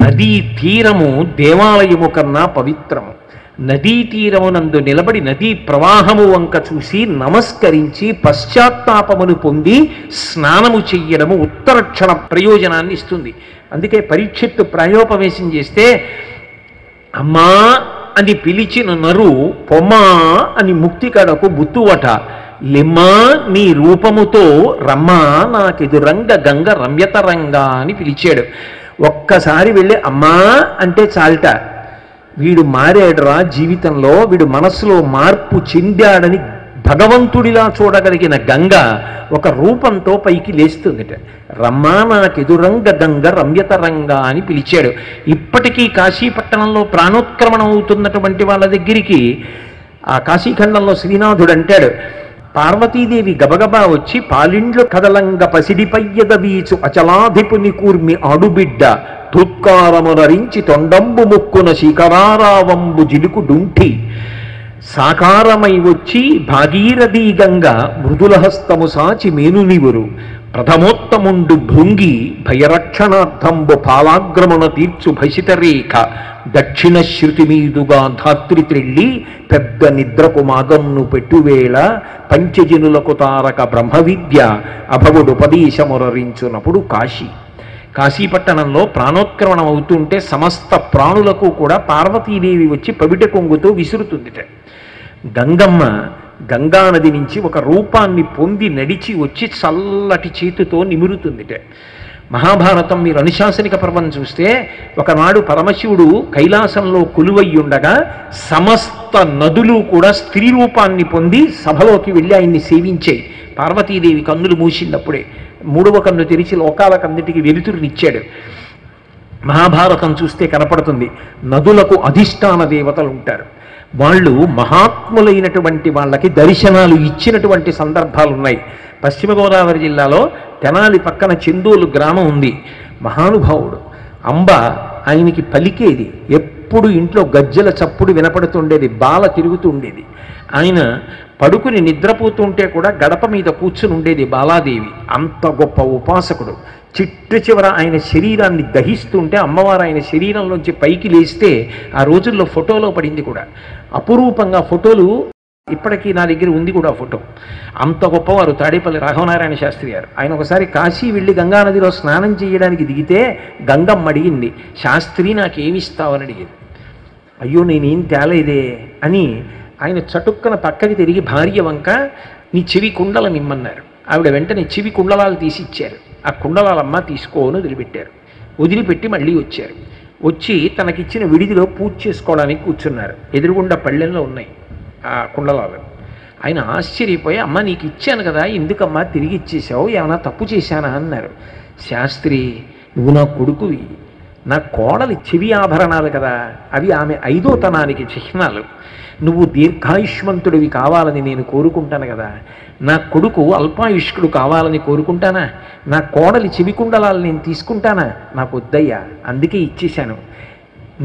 నదీ తీరము దేవాలయము కన్నా పవిత్రము. నదీ తీరమునందు నిలబడి నదీ ప్రవాహము వంక చూసి నమస్కరించి పశ్చాత్తాపమును పొంది స్నానము చెయ్యడము ఉత్తరక్షణ ప్రయోజనాన్ని ఇస్తుంది. అందుకే పరీక్షిత్తు ప్రాయోపవేశం చేస్తే అమ్మా అని పిలిచిన నరు పొమ్మా అని ముక్తి కడకు బుత్తువట, లిమ్మా నీ రూపముతో రమ్మా నాకెదురంగ గంగ రమ్యతరంగా అని పిలిచాడు. ఒక్కసారి వెళ్ళి అమ్మా అంటే చాలట, వీడు మారాడురా జీవితంలో, వీడు మనస్సులో మార్పు చెందాడని భగవంతుడిలా చూడగలిగిన గంగ ఒక రూపంతో పైకి లేస్తుందిట. రమ్మా నాకెదురంగ గంగ రమ్యతరంగా అని పిలిచాడు. ఇప్పటికీ కాశీపట్టణంలో ప్రాణోత్క్రమణం అవుతున్నటువంటి వాళ్ళ దగ్గరికి ఆ కాశీఖండంలో శ్రీనాథుడు అంటాడు, పార్వతీదేవి గబగబా వచ్చి పాలిండ్లు కదలంగ పసిడిపయ్యద వీచు అచలాధిపుని కూర్మి ఆడుబిడ్డ తుత్కారమునరించి తొండంబు ముక్కున శిఖరారావంబు జిలుకు డుంఠి సాకారమై వచ్చి భాగీరథీ గంగ మృదులహస్తము సాచి మేనునివురు ప్రథమోత్తముండు భృంగి భయరక్షణార్థంబు పాలాగ్రమున తీర్చు భసితరేఖ దక్షిణ శృతి మీదుగా ధాత్రి త్రిళ్ళి పెద్ద నిద్రకు మాగన్ను పెట్టువేళ పంచజనులకు తారక బ్రహ్మ విద్య అభవుడుపదేశమురరించునప్పుడు కాశీపట్టణంలో ప్రాణోత్క్రమణం అవుతుంటే సమస్త ప్రాణులకు కూడా పార్వతీదేవి వచ్చి పవిట కొంగుతో విసురుతుందిట. గంగమ్మ గంగానది నుంచి ఒక రూపాన్ని పొంది నడిచి వచ్చి చల్లటి చేతితో నిమురుతుందిట. మహాభారతం మీరు అనుశాసనిక పర్వం చూస్తే ఒకనాడు పరమశివుడు కైలాసంలో కొలువయ్యుండగా సమస్త నదులు కూడా స్త్రీ రూపాన్ని పొంది సభలోకి వెళ్ళి ఆయన్ని సేవించాయి. పార్వతీదేవి కన్నులు మూసినప్పుడే మూడవ కన్ను తెరిచి లోకాలకన్నిటికీ వెలుతురునిచ్చాడు. మహాభారతం చూస్తే కనపడుతుంది, నదులకు అధిష్టాన దేవతలు ఉంటారు. వాళ్ళు మహాత్ములైనటువంటి వాళ్ళకి దర్శనాలు ఇచ్చినటువంటి సందర్భాలు ఉన్నాయి. పశ్చిమ గోదావరి జిల్లాలో తెనాలి పక్కన చెందోలు గ్రామం ఉంది. మహానుభావుడు అంబ ఆయనకి పలికేది, ఎప్పుడు ఇంట్లో గజ్జల చప్పుడు వినపడుతుండేది, బాల తిరుగుతూ ఉండేది. ఆయన పడుకుని నిద్రపోతుంటే కూడా గడప మీద కూర్చుని ఉండేది బాలాదేవి. అంత గొప్ప ఉపాసకుడు. చిట్ట చివర ఆయన శరీరాన్ని దహిస్తుంటే అమ్మవారు ఆయన శరీరంలోంచి పైకి లేస్తే ఆ రోజుల్లో ఫోటోలో పడింది కూడా. అపురూపంగా ఫోటోలు ఇప్పటికీ నా దగ్గర ఉంది కూడా ఫోటో. అంత గొప్పవారు తాడేపల్లి రాఘవనారాయణ శాస్త్రి గారు. ఆయన ఒకసారి కాశీ వెళ్ళి గంగానదిలో స్నానం చేయడానికి దిగితే గంగమ్మ అడిగింది, శాస్త్రి నాకేమిస్తావని అడిగింది. అయ్యో నేనేం తేలేదే అని ఆయన చటుక్కన పక్కకి తిరిగి భార్య వంక నీ చెవి కుండల నిమ్మన్నారు. ఆవిడ వెంటనే చెవి కుండలాలు తీసి ఇచ్చారు. ఆ కుండలాలమ్మ తీసుకోని వదిలిపెట్టారు. వదిలిపెట్టి మళ్ళీ వచ్చారు. వచ్చి తనకిచ్చిన విడిదిలో పూజ చేసుకోవడానికి కూర్చున్నారు. ఎదురుగుండా పళ్ళెంలో ఉన్నాయి ఆ కుండలాలు. ఆయన ఆశ్చర్యపోయి, అమ్మ నీకు ఇచ్చాను కదా, ఎందుకమ్మా తిరిగి ఇచ్చేసావు, ఏమైనా తప్పు చేశానా అన్నారు. శాస్త్రి నువ్వు నా కొడుకువి, నా కోడలి చెవి ఆభరణాలు కదా, అవి ఆమె 5వ తనానికి చిహ్నాలు. నువ్వు దీర్ఘాయుష్మంతుడివి కావాలని నేను కోరుకుంటాను కదా, నా కొడుకు అల్పాయుష్కుడు కావాలని కోరుకుంటానా? నా కోడలి చెవి కుండలాలు నేను తీసుకుంటానా? నాకు వద్దయ్యా, అందుకే ఇచ్చేశాను.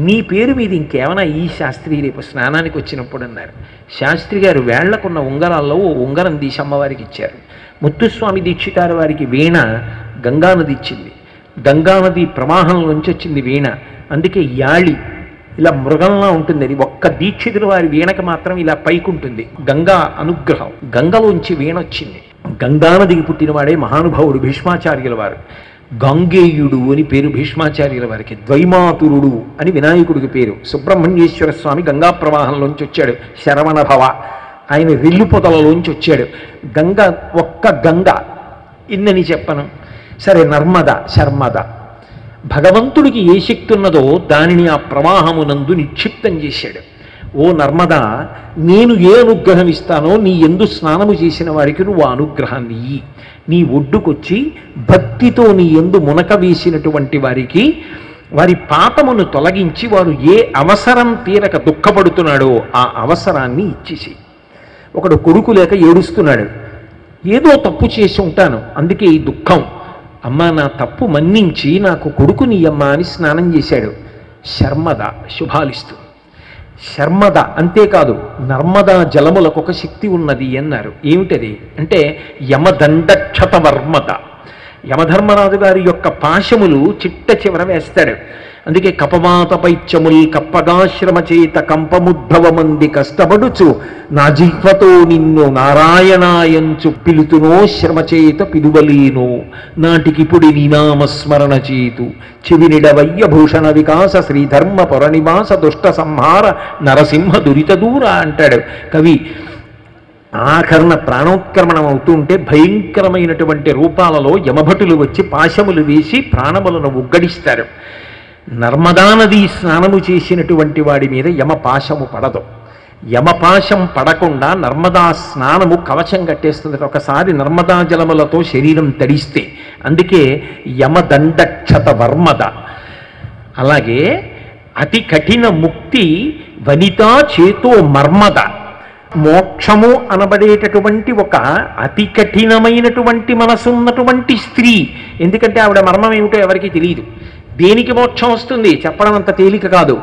నీ పేరు మీద ఇంకేమైనా ఈ శాస్త్రి రేపు స్నానానికి వచ్చినప్పుడు అన్నారు. శాస్త్రి గారు వేళ్లకున్న ఉంగరాల్లో ఓ ఉంగరం తీసి అమ్మవారికి ఇచ్చారు. ముత్తుస్వామి దీక్షితారు వారికి వీణ గంగానది ఇచ్చింది. గంగానది ప్రవాహంలోంచి వచ్చింది వీణ. అందుకే యాళి ఇలా మృగంలా ఉంటుంది. అది ఒక్క దీక్షితుల వారి వీణకి మాత్రం ఇలా పైకుంటుంది. గంగా అనుగ్రహం, గంగలోంచి వీణ వచ్చింది. గంగానదికి పుట్టినవాడే మహానుభావుడు భీష్మాచార్యుల వారు. గంగేయుడు అని పేరు భీష్మాచార్యుల వారికి. ద్వైమాతురుడు అని వినాయకుడికి పేరు. సుబ్రహ్మణ్యేశ్వర స్వామి గంగా ప్రవాహంలోంచి వచ్చాడు. శరవణ భవ ఆయన రెల్లు పొదలలోంచి వచ్చాడు. గంగ ఒక్క గంగ ఇన్నని చెప్పను. సరే, నర్మద శర్మద, భగవంతుడికి ఏ శక్తి ఉన్నదో దానిని ఆ ప్రవాహమునందు నిక్షిప్తం చేశాడు. ఓ నర్మదా, నేను ఏ అనుగ్రహం ఇస్తానో నీ యందు స్నానము చేసిన వారికి నువ్వు ఆ అనుగ్రహాన్ని ఇయ్యి. నీ ఒడ్డుకొచ్చి భక్తితో నీ యందు మునక వేసినటువంటి వారికి వారి పాపమును తొలగించి వారు ఏ అవసరం తీరక దుఃఖపడుతున్నాడో ఆ అవసరాన్ని ఇచ్చేసి. ఒకడు కొడుకు లేక ఏడుస్తున్నాడు, ఏదో తప్పు చేసి ఉంటాను అందుకే ఈ దుఃఖం, అమ్మ నా తప్పు మన్నించి నాకు కొడుకుని అమ్మ అని స్నానం చేశాడు. శర్మద శుభాలిస్తూ. శర్మద అంతేకాదు, నర్మదా జలములకు ఒక శక్తి ఉన్నది అన్నారు. ఏమిటది అంటే యమదండక్షత వర్మద. యమధర్మరాజు గారి యొక్క పాశములు చిట్ట చివర వేస్తాడు. అందుకే కపవాత పైత్యముల్ కప్పగాశ్రమ చేత కంపముద్భవమంది కష్టపడుచు నా జిహ్వతో నిన్ను నారాయణాయంచు పిలుతునో శ్రమ చేత పిలువలేను నాటికిపుడి నీనామస్మరణ చేతు చెవినిడవయ్య భూషణ వికాస శ్రీధర్మ పురనివాస దుష్ట సంహార నరసింహ దురిత దూర అంటాడు కవి. ఆఖరణ ప్రాణోత్క్రమణం అవుతుంటే భయంకరమైనటువంటి రూపాలలో యమభటులు వచ్చి పాశములు వేసి ప్రాణములను ఉగ్గడిస్తారు. నర్మదా నదీ స్నానము చేసినటువంటి వాడి మీద యమపాశము పడదు. యమపాశం పడకుండా నర్మదా స్నానము కవచం కట్టేస్తుంది. ఒకసారి నర్మదా జలములతో శరీరం తడిస్తే, అందుకే యమదండక్షత వర్మద. అలాగే అతి కఠిన ముక్తి వనితా చేతో మర్మద. మోక్షము అనబడేటటువంటి ఒక అతి కఠినమైనటువంటి మనసున్నటువంటి స్త్రీ, ఎందుకంటే ఆవిడ మర్మం ఏమిటో ఎవరికీ తెలియదు. దేనికి మోక్షం వస్తుంది చెప్పడం అంత తేలిక కాదు.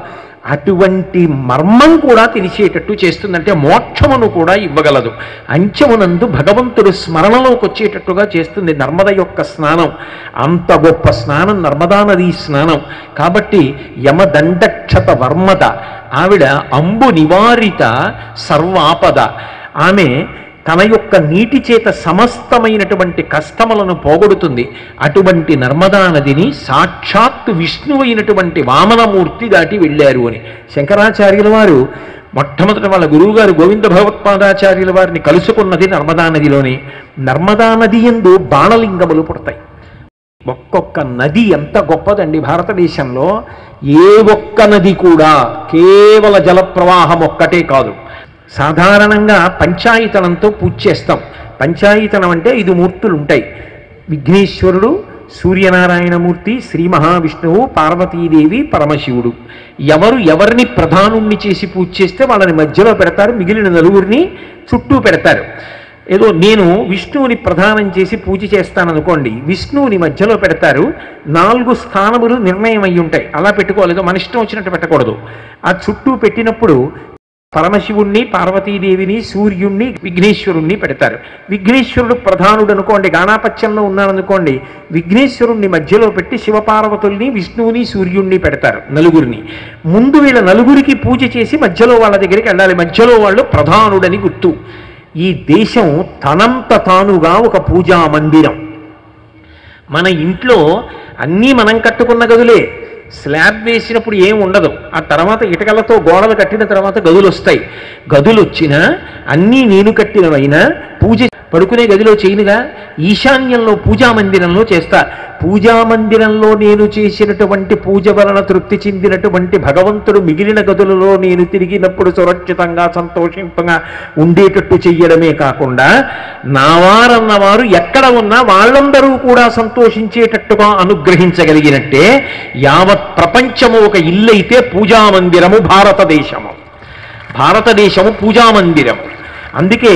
అటువంటి మర్మం కూడా తెలిసేటట్టు చేస్తుందంటే మోక్షమును కూడా ఇవ్వగలదు. అంచెమునందు భగవంతుడు స్మరణలోకి వచ్చేటట్టుగా చేస్తుంది నర్మద యొక్క స్నానం. అంత గొప్ప స్నానం నర్మదా నదీ స్నానం. కాబట్టి యమదండక్షత వర్మద. ఆవిడ అంబు నివారిత సర్వాపద. ఆమె తన యొక్క నీటి చేత సమస్తమైనటువంటి కష్టములను పోగొడుతుంది. అటువంటి నర్మదా నదిని సాక్షాత్తు విష్ణువు అయినటువంటి వామనమూర్తి దాటి వెళ్ళారు అని శంకరాచార్యుల వారు మొట్టమొదట వాళ్ళ గురువుగారు గోవింద భగవత్పాదాచార్యుల వారిని కలుసుకున్నది నర్మదా నదిలోనే. నర్మదా నది యందు బాణలింగములు పుడతాయి. ఒక్కొక్క నది ఎంత గొప్పదండి భారతదేశంలో. ఏ ఒక్క నది కూడా కేవల జలప్రవాహం ఒక్కటే కాదు. సాధారణంగా పంచాయతనంతో పూజ చేస్తాం. పంచాయతనం అంటే 5 మూర్తులు ఉంటాయి. విఘ్నేశ్వరుడు, సూర్యనారాయణమూర్తి, శ్రీ మహావిష్ణువు, పార్వతీదేవి, పరమశివుడు. ఎవరిని ప్రధానుణ్ణి చేసి పూజ చేస్తే వాళ్ళని మధ్యలో పెడతారు, మిగిలిన నలుగురిని చుట్టూ పెడతారు. ఏదో నేను విష్ణువుని ప్రధానం చేసి పూజ చేస్తాననుకోండి, విష్ణువుని మధ్యలో పెడతారు. 4 స్థానములు నిర్ణయం అయ్యి ఉంటాయి. అలా పెట్టుకోలేదు, మన ఇష్టం వచ్చినట్టు పెట్టకూడదు. ఆ చుట్టూ పెట్టినప్పుడు పరమశివుణ్ణి, పార్వతీదేవిని, సూర్యుణ్ణి, విఘ్నేశ్వరుణ్ణి పెడతారు. విఘ్నేశ్వరుడు ప్రధానుడు అనుకోండి, గాణాపత్యంలో ఉన్నారనుకోండి, విఘ్నేశ్వరుణ్ణి మధ్యలో పెట్టి శివపార్వతుల్ని, విష్ణువుని, సూర్యుణ్ణి పెడతారు, నలుగురిని. ముందు వీళ్ళ నలుగురికి పూజ చేసి మధ్యలో వాళ్ళ దగ్గరికి వెళ్ళాలి. మధ్యలో వాళ్ళు ప్రధానుడని గుర్తు. ఈ దేశం తనంత తానుగా ఒక పూజా మందిరం. మన ఇంట్లో అన్నీ మనం కట్టుకున్న గదులే. స్లాబ్ వేసినప్పుడు ఏం ఉండదు. ఆ తర్వాత ఇటకలతో గోడలు కట్టిన తర్వాత గదులు వస్తాయి. గదులు వచ్చినా అన్నీ నేను కట్టినవైనా పూజ పడుకునే గదిలో చేయనుగా, ఈశాన్యంలో పూజా మందిరంలో చేస్తా. పూజా మందిరంలో నేను చేసినటువంటి పూజ వలన తృప్తి చెందినటువంటి భగవంతుడు మిగిలిన గదులలో నేను తిరిగినప్పుడు సురక్షితంగా సంతోషంగా ఉండేటట్టు చెయ్యడమే కాకుండా నావారన్నవారు ఎక్కడ ఉన్నా వాళ్ళందరూ కూడా సంతోషించేటట్టుగా అనుగ్రహించగలిగినట్టే యావత్ ప్రపంచము ఒక ఇల్లైతే పూజా మందిరము భారతదేశము. భారతదేశము పూజా మందిరము. అందుకే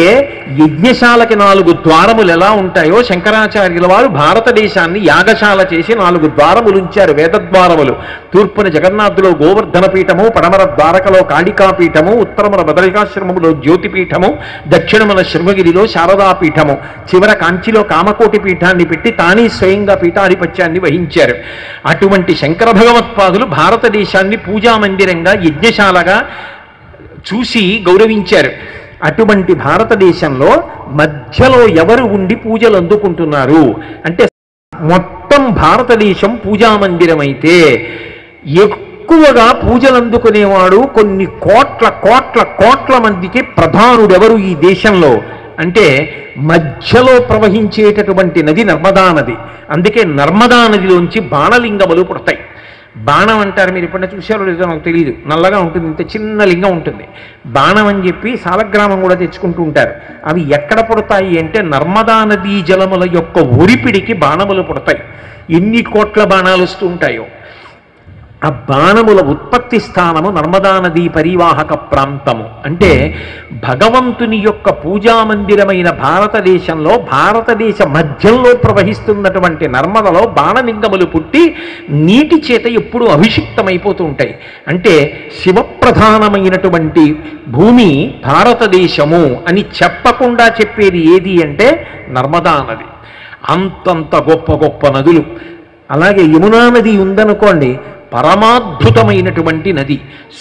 యజ్ఞశాలకి 4 ద్వారములు ఎలా ఉంటాయో శంకరాచార్యుల వారు భారతదేశాన్ని యాగశాల చేసి 4 ద్వారములు ఉంచారు, వేదద్వారములు. తూర్పున జగన్నాథులో గోవర్ధన పీఠము, పడమర ద్వారకలో కాళికాపీఠము, ఉత్తరమున బదరికాశ్రమములో జ్యోతిపీఠము, దక్షిణమున శృంగగిరిలో శారదాపీఠము, చివర కాంచిలో కామకోటి పీఠాన్ని పెట్టి తానే స్వయంగా పీఠాధిపత్యాన్ని వహించారు. అటువంటి శంకర భగవత్పాదులు భారతదేశాన్ని పూజా మందిరంగా, యజ్ఞశాలగా చూసి గౌరవించారు. అటువంటి భారతదేశంలో మధ్యలో ఎవరు ఉండి పూజలు అందుకుంటున్నారు అంటే మొత్తం భారతదేశం పూజా మందిరం అయితే ఎక్కువగా పూజలు అందుకునేవాడు కొన్ని కోట్ల కోట్ల కోట్ల మందికి ప్రధానుడెవరు ఈ దేశంలో అంటే మధ్యలో ప్రవహించేటటువంటి నది నర్మదా నది. అందుకే నర్మదా నదిలోంచి బాణలింగములు పుడతాయి. బాణం అంటారు, మీరు ఎప్పుడైనా చూశారో లేదో నాకు తెలియదు, నల్లగా ఉంటుంది, ఇంత చిన్న లింగం ఉంటుంది. బాణం అని చెప్పి సాలగ్రామం కూడా తెచ్చుకుంటూ ఉంటారు. అవి ఎక్కడ పుడతాయి అంటే నర్మదా నదీ జలముల యొక్క ఒరిపిడికి బాణములు పుడతాయి. ఎన్ని కోట్ల బాణాలు వస్తూ ఉంటాయో. ఆ బాణముల ఉత్పత్తి స్థానము నర్మదా నదీ పరివాహక ప్రాంతము. అంటే భగవంతుని యొక్క పూజా మందిరమైన భారతదేశంలో భారతదేశ మధ్యంలో ప్రవహిస్తున్నటువంటి నర్మదలో బాణలింగములు పుట్టి నీటి చేత ఎప్పుడూ అభిషిక్తమైపోతూ ఉంటాయి. అంటే శివప్రధానమైనటువంటి భూమి భారతదేశము అని చెప్పకుండా చెప్పేది ఏది అంటే నర్మదా నది. అంతంత గొప్ప గొప్ప నదులు. అలాగే యమునా నది ఉందనుకోండి, పరమాద్భుతమైనటువంటి నది.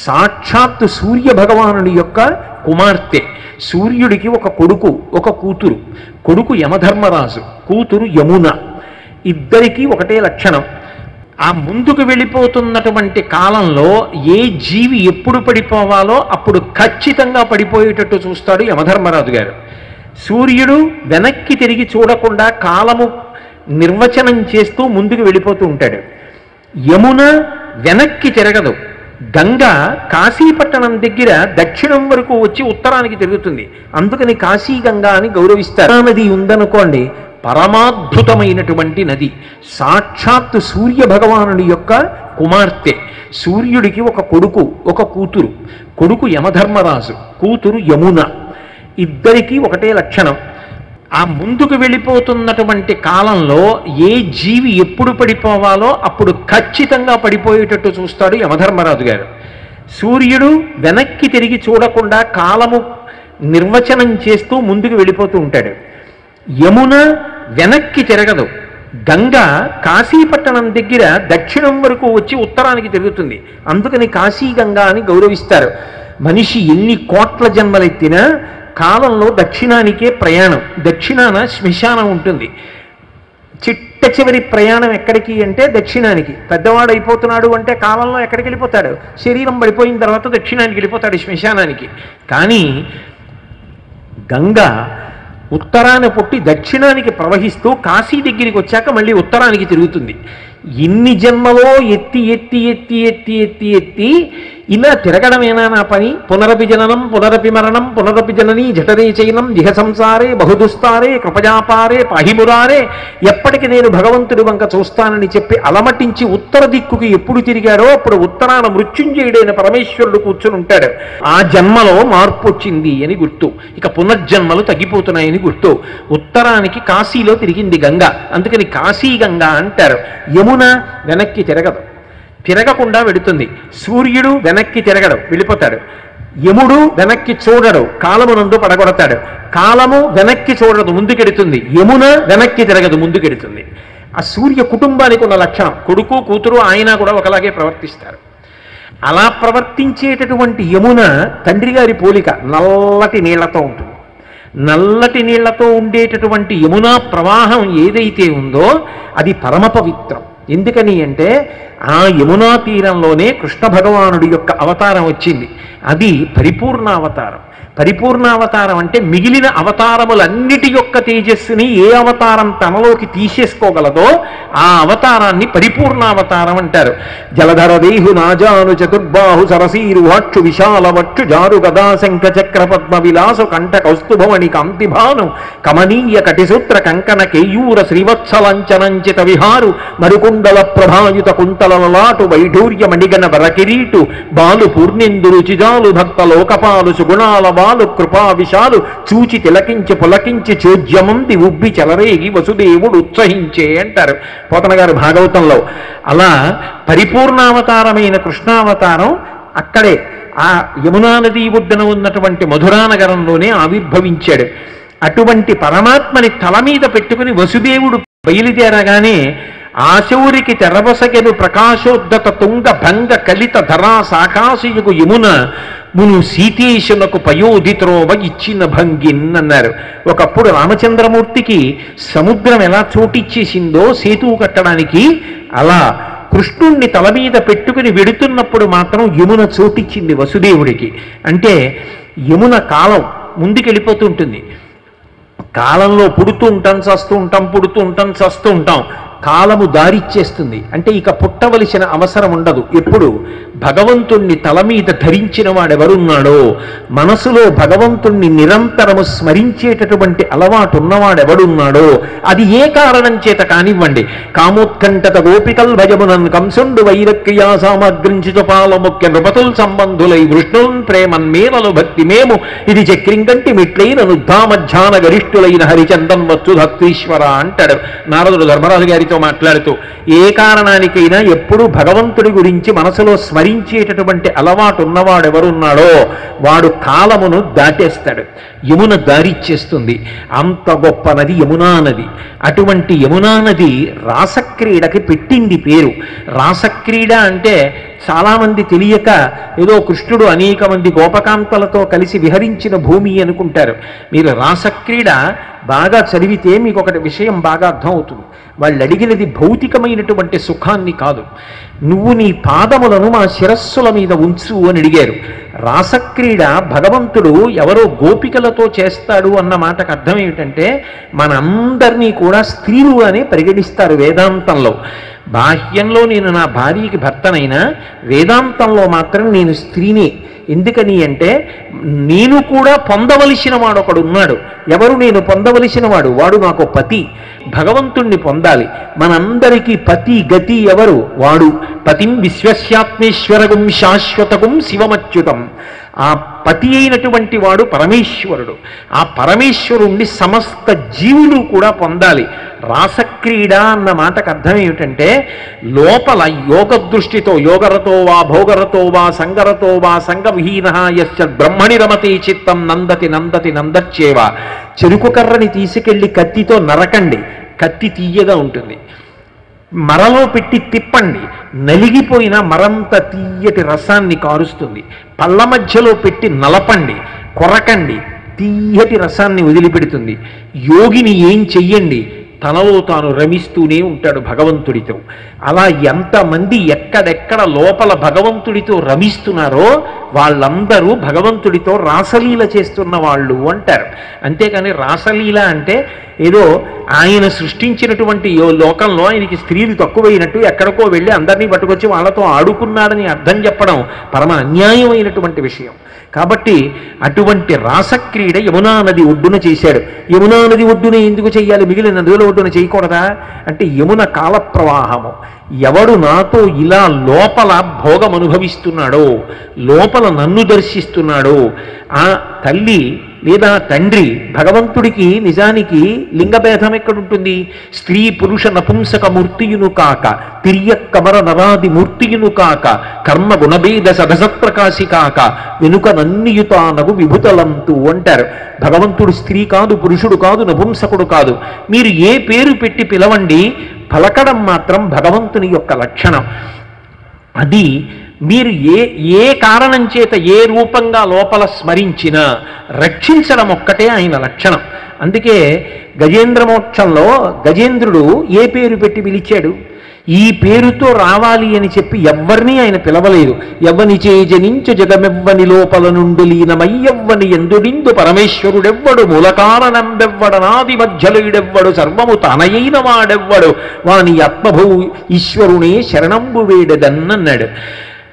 సాక్షాత్తు సూర్య భగవానుడి యొక్క కుమార్తె. సూర్యుడికి ఒక కొడుకు, ఒక కూతురు. కొడుకు యమధర్మరాజు, కూతురు యమున. ఇద్దరికీ ఒకటే లక్షణం. ఆ ముందుకు వెళ్ళిపోతున్నటువంటి కాలంలో ఏ జీవి ఎప్పుడు పడిపోవాలో అప్పుడు ఖచ్చితంగా పడిపోయేటట్టు చూస్తాడు యమధర్మరాజు గారు. సూర్యుడు వెనక్కి తిరిగి చూడకుండా కాలము నిర్వచనం చేస్తూ ముందుకు వెళ్ళిపోతూ ఉంటాడు. యమున వెనక్కి తిరగదు. గంగ కాశీపట్టణం దగ్గర దక్షిణం వరకు వచ్చి ఉత్తరానికి తిరుగుతుంది. అందుకని కాశీ గంగా అని గౌరవిస్తారు. నది ఉందనుకోండి, పరమాద్భుతమైనటువంటి నది. సాక్షాత్తు సూర్య భగవానుడి యొక్క కుమార్తె. సూర్యుడికి ఒక కొడుకు, ఒక కూతురు. కొడుకు యమధర్మరాజు, కూతురు యమున. ఇద్దరికీ ఒకటే లక్షణం. ఆ ముందుకు వెళ్ళిపోతున్నటువంటి కాలంలో ఏ జీవి ఎప్పుడు పడిపోవాలో అప్పుడు ఖచ్చితంగా పడిపోయేటట్టు చూస్తాడు యమధర్మరాజు గారు. సూర్యుడు వెనక్కి తిరిగి చూడకుండా కాలము నిర్వచనం చేస్తూ ముందుకు వెళ్ళిపోతూ ఉంటాడు. యమున వెనక్కి తిరగదు. గంగ కాశీపట్టణం దగ్గర దక్షిణం వరకు వచ్చి ఉత్తరానికి తిరుగుతుంది. అందుకని కాశీ గంగా అని గౌరవిస్తారు. మనిషి ఎన్ని కోట్ల జన్మలెత్తినా కాలంలో దక్షిణానికే ప్రయాణం. దక్షిణాన శ్మశానం ఉంటుంది. చిట్ట చివరి ప్రయాణం ఎక్కడికి అంటే దక్షిణానికి. పెద్దవాడు అయిపోతున్నాడు అంటే కాలంలో ఎక్కడికి వెళ్ళిపోతాడు? శరీరం పడిపోయిన తర్వాత దక్షిణానికి వెళ్ళిపోతాడు, శ్మశానానికి. కానీ గంగ ఉత్తరాన పుట్టి దక్షిణానికి ప్రవహిస్తూ కాశీ దగ్గరికి వచ్చాక మళ్ళీ ఉత్తరానికి తిరుగుతుంది. ఇన్ని జన్మలో ఎత్తి ఎత్తి ఎత్తి ఎత్తి ఎత్తి ఎత్తి ఇలా తిరగడమేనా నా పని? పునరపి జననం పునరపి మరణం పునరపి జననీ జఠరే చైనం దిహ సంసారే బహుదుస్తారే కృపజాపారే పాహిమురారే. ఎప్పటికి నేను భగవంతుడి వంక చూస్తానని చెప్పి అలమటించి ఉత్తర దిక్కుకి ఎప్పుడు తిరిగాడో అప్పుడు ఉత్తరాన మృత్యుంజయుడైన పరమేశ్వరుడు కూర్చుని ఉంటాడు. ఆ జన్మలో మార్పు వచ్చింది అని గుర్తు. ఇక పునర్జన్మలు తగ్గిపోతున్నాయని గుర్తు. ఉత్తరానికి కాశీలో తిరిగింది గంగ, అందుకని కాశీ గంగా అంటారు. యమున వెనక్కి తిరగదు, తిరగకుండా వెడుతుంది. సూర్యుడు వెనక్కి తిరగడు, వెళ్ళిపోతాడు. యముడు వెనక్కి చూడడు, కాలమునందు పడగొడతాడు. కాలము వెనక్కి చూడదు, ముందుకెడుతుంది. యమున వెనక్కి తిరగదు, ముందుకెడుతుంది. ఆ సూర్య కుటుంబానికి ఉన్న లక్షణం. కొడుకు కూతురు ఆయన కూడా ఒకలాగే ప్రవర్తిస్తారు. అలా ప్రవర్తించేటటువంటి యమున తండ్రి గారి పోలిక. నల్లటి నీళ్లతో ఉంటుంది. నల్లటి నీళ్లతో ఉండేటటువంటి యమునా ప్రవాహం ఏదైతే ఉందో అది పరమ పవిత్రం. ఎందుకని అంటే ఆ యమునా తీరంలోనే కృష్ణ భగవానుడి యొక్క అవతారం వచ్చింది. అది పరిపూర్ణావతారం. పరిపూర్ణావతారం అంటే మిగిలిన అవతారములన్నిటి యొక్క తేజస్సుని ఏ అవతారం తనలోకి తీసేసుకోగలదో ఆ అవతారాన్ని పరిపూర్ణావతారం అంటారు. జలధర దేహు నాజాను చతుర్బాహు సరసీరుహక్షు విశాలవక్షు జారు గదా శంఖ చక్ర పద్మ విలాసు కంఠ కౌస్తుభమణి కాంతిభాను కమనీయ కటిసూత్ర కంకణ కేయూర శ్రీవత్సలంచనంచిత విహారు మరుకుండల ప్రభాయుత కుంతలలాటు వైఢూర్య మణిగణ వరకిరీటు బాలు పూర్ణిందు రుచిజాలు భక్త లోకపాలు సుగుణాల వాలు కృపా విశాలు చూచి తిలకించి పులకించి చోద్యమంది ఉబ్బి చెలరేగి వసుదేవుడు ఉత్సహించే అంటారు పోతన గారు భాగవతంలో. అలా పరిపూర్ణావతారమైన కృష్ణావతారం అక్కడే ఆ యమునా నది ఒడ్డున ఉన్నటువంటి మధురా నగరంలోనే ఆవిర్భవించాడు. అటువంటి పరమాత్మని తల మీద పెట్టుకుని వసుదేవుడు బయలుదేరగానే ఆశౌరికి తెరవసగెను ప్రకాశోద్దత తుంగ భంగ కలిత ధరా సాకాశయుగు యమున మును సీతేశునకు పయోధిత్రోవ ఇచ్చిన భంగిన్ అన్నారు. ఒకప్పుడు రామచంద్రమూర్తికి సముద్రం ఎలా చోటిచ్చేసిందో సేతువు కట్టడానికి, అలా కృష్ణుణ్ణి తల మీద పెట్టుకుని వెడుతున్నప్పుడు మాత్రం యమున చోటిచ్చింది వసుదేవుడికి. అంటే యమున కాలం ముందుకెళ్ళిపోతూ ఉంటుంది. కాలంలో పుడుతూ ఉంటాం, చస్తూ ఉంటాం, పుడుతూ ఉంటాం, చస్తూ ఉంటాం. కాలము దారిచ్చేస్తుంది. అంటే ఇక పుట్టవలసిన అవసరం ఉండదు. ఎప్పుడు భగవంతుణ్ణి తల మీద ధరించిన వాడెవడున్నాడో, మనసులో భగవంతుణ్ణి నిరంతరము స్మరించేటటువంటి అలవాటు ఉన్నవాడెవడున్నాడో, అది ఏ కారణం చేత కానివ్వండి, కామోత్కంఠత గోపికల్ భజమునన్ కంసుండు వైరక్రియా సామగ్రించి పాలముఖ్య నృపతుల్ సంబంధులై వృష్ణున్ ప్రేమన్ మేనలు భక్తి మేము ఇది చక్రింకంటి మిట్లైన నుద్ధామధ్యాన గరిష్ఠులైన హరిచందన్ వచ్చు భక్తీశ్వర అంటాడు నారదుడు ధర్మరాజు గారితో ఆయనతో మాట్లాడుతూ, ఏ కారణానికైనా ఎప్పుడూ భగవంతుడి గురించి మనసులో స్మరించేటటువంటి అలవాటు ఉన్నవాడు ఎవరున్నాడో వాడు కాలమును దాటేస్తాడు. యమున దారిచ్చేస్తుంది. అంత గొప్ప నది యమునా నది. అటువంటి యమునా నది రాసక్రీడకి పెట్టింది పేరు. రాసక్రీడ అంటే చాలామంది తెలియక ఏదో కృష్ణుడు అనేక మంది గోపకాంతలతో కలిసి విహరించిన భూమి అనుకుంటారు. మీరు రాసక్రీడ బాగా చదివితే మీకు ఒకటి విషయం బాగా అర్థం అవుతుంది. వాళ్ళు అడిగినది భౌతికమైనటువంటి సుఖాన్ని కాదు. నువ్వు నీ పాదములను మా శిరస్సుల మీద ఉంచు అని అడిగారు. రాసక్రీడ భగవంతుడు ఎవరో గోపికలతో చేస్తాడు అన్న మాటకు అర్థం ఏమిటంటే, మనందరినీ కూడా స్త్రీలు అని పరిగణిస్తారు వేదాంతంలో. బాహ్యంలో నేను నా భార్యకి భర్తనైనా వేదాంతంలో మాత్రం నేను స్త్రీని. ఎందుకని అంటే నేను కూడా పొందవలసిన వాడు ఒకడు ఉన్నాడు. ఎవరు నేను పొందవలసిన వాడు? వాడు నాకు పతి. భగవంతుణ్ణి పొందాలి. మనందరికీ పతి గతి ఎవరు? వాడు. పతిం విశ్వస్యాత్మేశ్వరగుం శాశ్వతగుం శివమచ్యుతం. ఆ పతి అయినటువంటి వాడు పరమేశ్వరుడు. ఆ పరమేశ్వరుణ్ణి సమస్త జీవులు కూడా పొందాలి. రాసక్రీడ అన్న మాటకు అర్థం ఏమిటంటే, లోపల యోగ దృష్టితో యోగరతో వా భోగరతో వా సంగరతో వా సంగవిహీన యశ్చ బ్రహ్మణి రమతే చిత్తం నందతి నందతి నందచ్చేవ. చెరుకు కర్రని తీసుకెళ్లి కత్తితో నరకండి, కత్తి తీయగా ఉంటుంది. మరలో పెట్టి తిప్పండి, నలిగిపోయిన మరంత తీయటి రసాన్ని కారుస్తుంది. పళ్ళ మధ్యలో పెట్టి నలపండి, కొరకండి, తీయటి రసాన్ని వదిలిపెడుతుంది. యోగిని ఏం చెయ్యండి, తనలో తాను రమిస్తూనే ఉంటాడు భగవంతుడితో. అలా ఎంతమంది ఎక్కడెక్కడ లోపల భగవంతుడితో రమిస్తున్నారో వాళ్ళందరూ భగవంతుడితో రాసలీల చేస్తున్న వాళ్ళు అంటారు. అంతేకాని రాసలీల అంటే ఏదో ఆయన సృష్టించినటువంటి లోకంలో ఆయనకి స్త్రీలు తక్కువైనట్టు ఎక్కడికో వెళ్ళి అందరినీ పట్టుకొచ్చి వాళ్ళతో ఆడుకున్నాడని అర్థం చెప్పడం పరమ అన్యాయమైనటువంటి విషయం. కాబట్టి అటువంటి రాసక్రీడ యమునా నది ఒడ్డున చేశాడు. యమునా నది ఒడ్డున ఎందుకు చేయాలి, మిగిలిన నదుల ఒడ్డున చేయకూడదా అంటే, యమున కాల ప్రవాహము. ఎవడు నాతో ఇలా లోపల భోగం అనుభవిస్తున్నాడో, లోపల నన్ను దర్శిస్తున్నాడో, ఆ తల్లి లేదా తండ్రి భగవంతుడికి నిజానికి లింగభేదం ఎక్కడుంటుంది? స్త్రీ పురుష నపుంసక మూర్తియును కాక, తిర్య కమర నరాది మూర్తియును కాక, కర్మ గుణభేద సభసత్ప్రకాశి కాక, వెనుక నన్నియుతానగు విభుతలంతు అంటారు. భగవంతుడు స్త్రీ కాదు, పురుషుడు కాదు, నపుంసకుడు కాదు. మీరు ఏ పేరు పెట్టి పిలవండి, పలకడం మాత్రం భగవంతుని యొక్క లక్షణం. అది మీరు ఏ కారణం చేత ఏ రూపంగా లోపల స్మరించినా రక్షించడం ఒక్కటే ఆయన లక్షణం. అందుకే గజేంద్ర మోక్షంలో గజేంద్రుడు ఏ పేరు పెట్టి పిలిచాడు? ఈ పేరుతో రావాలి అని చెప్పి ఎవ్వరినీ ఆయన పిలవలేదు. ఎవ్వని చేజనించు జగమెవ్వని లోపల నుండి లీనమయ్యవ్వని ఎందుడిందు పరమేశ్వరుడెవ్వడు, మూలకారణంబెవ్వడనాది మధ్యలుడెవ్వడు, సర్వము తానయైన వాడెవ్వడు, వాని ఆత్మభూ ఈశ్వరునే శరణంబు వేడెదన్నన్నాడు.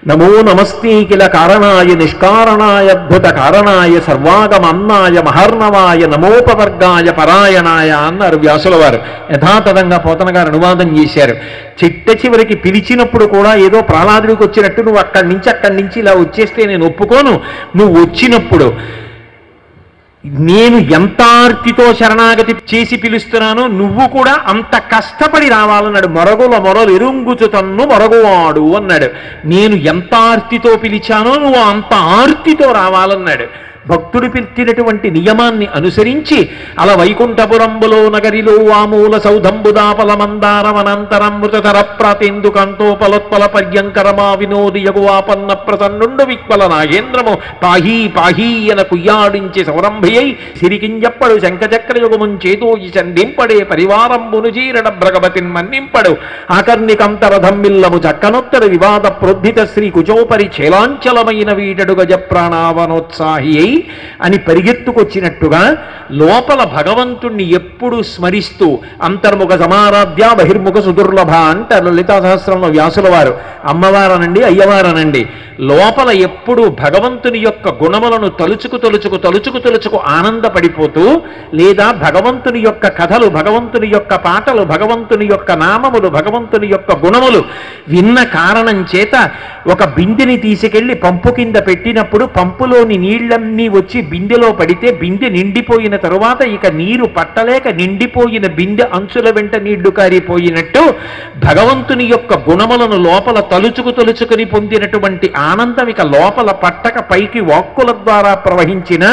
నమో నమస్తే కిల కారణాయ నిష్కారణాయ అద్భుత కారణాయ సర్వాగమన్నాయ మహర్ణవాయ నమోపవర్గాయ పరాయణాయ అన్నారు వ్యాసుల వారు. యథాతథంగా పోతన గారు అనువాదం చేశారు. చిట్ట చివరికి పిలిచినప్పుడు కూడా ఏదో ప్రహ్లాదుడికి వచ్చినట్టు నువ్వు అక్కడి నుంచి ఇలా వచ్చేస్తే నేను ఒప్పుకోను, నువ్వు వచ్చినప్పుడు నేను ఎంత ఆర్తితో శరణాగతి చేసి పిలుస్తున్నానో నువ్వు కూడా అంత కష్టపడి రావాలన్నాడు. మొరగుల మొరలు ఎరుంగుచు తన్ను మొరగువాడు అన్నాడు. నేను ఎంత ఆర్తితో పిలిచానో నువ్వు అంత ఆర్తితో రావాలన్నాడు. భక్తుడు పెట్టినటువంటి నియమాన్ని అనుసరించి అలా వైకుంఠపురంబులో నగరిలో వామూల సౌధంబుదాపల మందారమనంతరమృతర ప్రాతేందుకంతోపలోత్పల పర్యంకరమా వినోది యగువాపన్న ప్రసన్నుండు విక్వల నాగేంద్రము పాహీ పాహీయన కుయ్యాడించి సౌరంభయై సిరికింజప్పడు శంఖచక్ర యుగమున్ చేతోయి చండింపడే పరివారంబును జీరడ భ్రగవతిన్ మన్నింపడు ఆకర్ణికంతరధమ్మిల్లము చక్కనొత్తర వివాద ప్రోద్ధిత శ్రీ కుచోపరి చేలాంచలమైన వీటడు గజ ప్రాణావనోత్సాహి అని పరిగెత్తుకొచ్చినట్టుగా లోపల భగవంతుణ్ణి ఎప్పుడు స్మరిస్తూ అంతర్ముఖ సమారాధ్య బహిర్ముఖ సుదుర్లభ అంటారు లలితా సహస్రంలో వ్యాసుల వారు. అమ్మవారనండి అయ్యవారనండి, లోపల ఎప్పుడు భగవంతుని యొక్క గుణములను తలుచుకు ఆనందపడిపోతూ, లేదా భగవంతుని యొక్క కథలు, భగవంతుని యొక్క పాటలు, భగవంతుని యొక్క నామములు, భగవంతుని యొక్క గుణములు విన్న కారణం చేత ఒక బిందెని తీసుకెళ్లి పంపు కింద పెట్టినప్పుడు పంపులోని నీళ్లన్నీ నీళ్ళన్నీ వచ్చి బిందెలో పడితే బిందె నిండిపోయిన తరువాత ఇక నీరు పట్టలేక నిండిపోయిన బిందె అంచుల వెంట నీళ్లు కారిపోయినట్టు భగవంతుని యొక్క గుణములను లోపల తలుచుకుని పొందినటువంటి ఆనందం ఇక లోపల పట్టక పైకి వాక్కుల ద్వారా ప్రవహించిన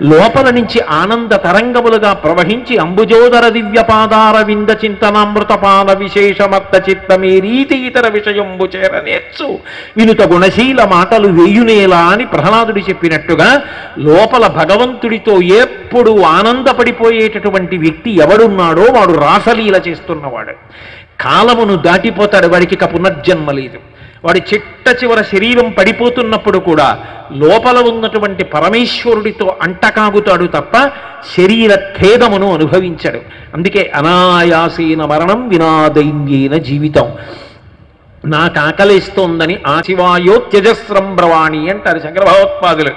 లోపల నుంచి ఆనంద తరంగములుగా ప్రవహించి అంబుజోదర దివ్యపాదార వింద చింతనామృతపాల విశేషమత్త చిత్తమే రీతి ఇతర విషయంబు చేరనేర్చు వినుత గుణశీల మాటలు వేయునేలా అని ప్రహ్లాదుడు చెప్పినట్టుగా లోపల భగవంతుడితో ఎప్పుడు ఆనందపడిపోయేటటువంటి వ్యక్తి ఎవడున్నాడో వాడు రాసలీల చేస్తున్నవాడు. కాలమును దాటిపోతాడు, వాడికి ఇక పునర్జన్మ లేదు. వాడి చిట్ట చివర శరీరం పడిపోతున్నప్పుడు కూడా లోపల ఉన్నటువంటి పరమేశ్వరుడితో అంటకాగుతాడు తప్ప శరీర ఖేదమును అనుభవించడు. అందుకే అనాయాసేన మరణం వినాదైన్యేన జీవితం. నాకు ఆకలిస్తోందని ఆశివాయో త్యజస్రం బ్రవాణి అంటారు శంకర భగవత్పాదులు.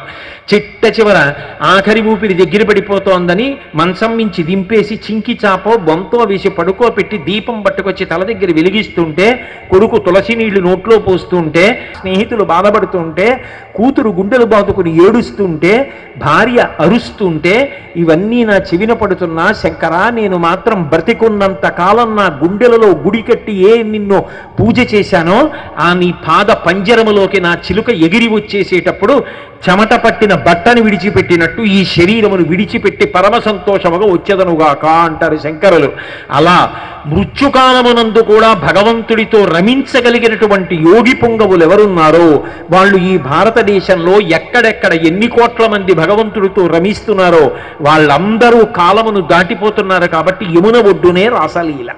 చిట్ట చివర ఆఖరి ఊపిరి దగ్గర పడిపోతోందని మంచం మించి దింపేసి చింకి చాపో బొంతో వేసి పడుకోపెట్టి దీపం పట్టుకొచ్చి తల దగ్గర వెలిగిస్తుంటే, కొడుకు తులసి నీళ్లు నోట్లో పోస్తుంటే, స్నేహితులు బాధపడుతుంటే, కూతురు గుండెలు బాదుకుని ఏడుస్తుంటే, భార్య అరుస్తుంటే, ఇవన్నీ నా చెవిన పడుతున్నా శంకరా నేను మాత్రం బ్రతికున్నంత కాలం నా గుండెలలో గుడి కట్టి నిన్ను పూజ చేశానో ఆ నీ పాద పంజరములోకి నా చిలుక ఎగిరి వచ్చేసేటప్పుడు చెమట పట్టిన బట్టను విడిచిపెట్టినట్టు ఈ శరీరమును విడిచిపెట్టి పరమ సంతోషముగా వచ్చేదనుగాక అంటారు శంకరులు. అలా మృత్యుకాలమునందు కూడా భగవంతుడితో రమించగలిగినటువంటి యోగి పుంగవులు ఎవరున్నారో వాళ్ళు ఈ భారతదేశంలో ఎక్కడెక్కడ ఎన్ని కోట్ల మంది భగవంతుడితో రమిస్తున్నారో వాళ్ళందరూ కాలమును దాటిపోతున్నారు. కాబట్టి యమున ఒడ్డునే రాసలీల.